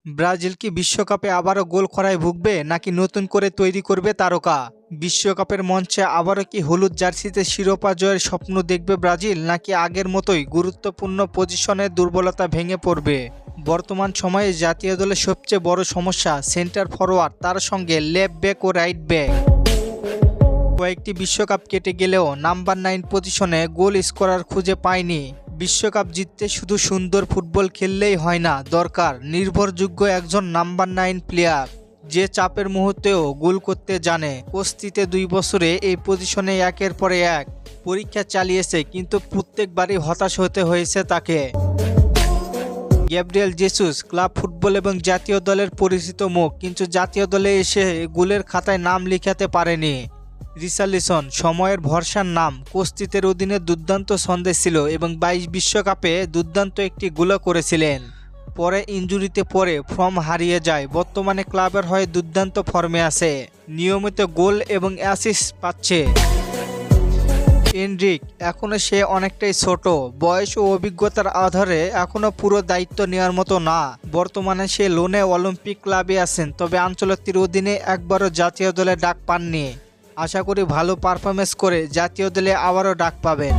Brazil কি বিশ্বকাপে আবারও গোল খরায় ভুগবে নাকি নতুন করে তৈরি করবে তারকা? বিশ্বকাপের মঞ্চে আবারও কি হলুদ জার্সিতে শিরোপা জয়ের স্বপ্ন দেখবে ব্রাজিল, নাকি আগের মতোই গুরুত্বপূর্ণ পজিশনের দুর্বলতা ভেঙে পড়বে? বর্তমান সময়ে জাতীয় দলের সবচেয়ে বড় সমস্যা সেন্টার ফরওয়ার্ড, তার সঙ্গে লেফট ব্যাক ও রাইট ব্যাক। কয়েকটি বিশ্বকাপ কেটে গেলেও নাম্বার 9 পজিশনে গোল স্কোরার খুঁজে পায়নি। বিশ্বকাপ জিততে শুধু সুন্দর ফুটবল খেললেই হয় না, দরকার নির্ভরযোগ্য একজন নাম্বার 9 প্লেয়ার যে চাপের মুহূর্তেও গোল করতে জানে। কুস্তিতে 2 বছরে এই পজিশনে একের পর এক পরীক্ষা চালিয়েছে, কিন্তু প্রত্যেকবারই হতাশ হতে হয়েছে তাকে। গ্যাব্রিয়েল জেসুস ক্লাব ফুটবল এবং জাতীয় দলের পরিচিত মুখ, কিন্তু জাতীয় দলে এসে গোলের খাতায় নাম লিখাতে পারেনি। রিচার্লিসন সময়ের ভরসার নাম, কুস্তিতের অধীনে দুর্দান্ত ছন্দে ছিল এবং 22 বিশ্বকাপে দুর্দান্ত একটি গোলও করেছিলেন। পরে ইনজুরিতে পড়ে ফর্ম হারিয়ে যায়। বর্তমানে ক্লাবের হয়ে দুর্দান্ত ফর্মে আছে, নিয়মিত গোল এবং অ্যাসিস্ট পাচ্ছে। এনরিক এখনও সে অনেকটাই ছোট, বয়স ও অভিজ্ঞতার আধারে এখনও পুরো দায়িত্ব নেওয়ার মতো না। বর্তমানে সে লোনে অলিম্পিক ক্লাবে আছেন, তবে আঞ্চলিকটির অধীনে একবারও জাতীয় দলে ডাক পাননি। আশা করি ভালো পারফরমেন্স করে জাতীয় দলে আবারও ডাক পাবেন।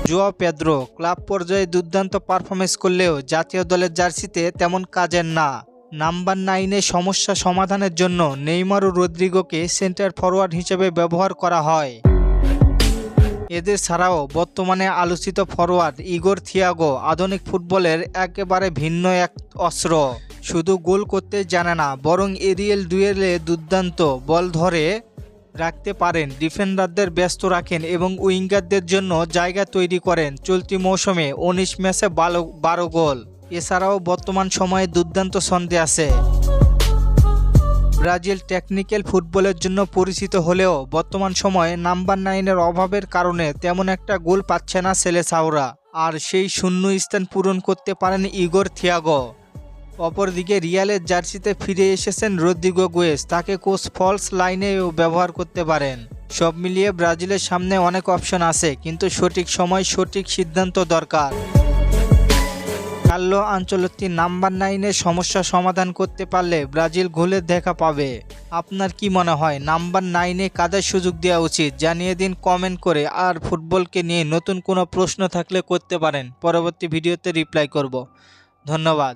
জোয়া পেদ্রো ক্লাব পর্যায়ে দুর্দান্ত পারফরমেন্স করলেও জাতীয় দলের জার্সিতে তেমন কাজের না। নাম্বার 9-এ সমস্যা সমাধানের জন্য নেইমার ও রদ্রিগোকে সেন্টার ফরওয়ার্ড হিসেবে ব্যবহার করা হয়। এদের ছাড়াও বর্তমানে আলোচিত ফরওয়ার্ড ইগোর থিয়াগো আধুনিক ফুটবলের একেবারে ভিন্ন এক অস্ত্র। শুধু গোল করতে জানে না, বরং এরিয়েল ডুয়েলে দুর্দান্ত বল ধরে রাখতে পারেন, ডিফেন্ডারদের ব্যস্ত রাখেন এবং উইঙ্গারদের জন্য জায়গা তৈরি করেন। চলতি মৌসুমে 19 ম্যাচে 12 গোল। এছাড়াও বর্তমান সময়ে দুর্দান্ত ছন্দে আছে। ব্রাজিল টেকনিক্যাল ফুটবলের জন্য পরিচিত হলেও বর্তমান সময়ে নাম্বার 9-এর অভাবের কারণে তেমন একটা গোল পাচ্ছে না সেলেসাওরা, আর সেই শূন্য স্থান পূরণ করতে পারেন ইগোর থিয়াগো। অপরদিকে রিয়ালের জার্সিতে ফিরে এসেছেন রদ্রিগো গুয়েজ, তাকে কোচ ফলস লাইনেও ব্যবহার করতে পারেন। সব মিলিয়ে ব্রাজিলের সামনে অনেক অপশন আছে, কিন্তু সঠিক সময় সঠিক সিদ্ধান্ত দরকার। কার্লো আনচেলত্তি নাম্বার 9-এর সমস্যা সমাধান করতে পারলে ব্রাজিল গোলের দেখা পাবে। আপনার কি মনে হয় নাম্বার 9-এ কাদের সুযোগ দেওয়া উচিত? জানিয়ে দিন কমেন্ট করে। আর ফুটবলকে নিয়ে নতুন কোনো প্রশ্ন থাকলে করতে পারেন, পরবর্তী ভিডিওতে রিপ্লাই করব। ধন্যবাদ।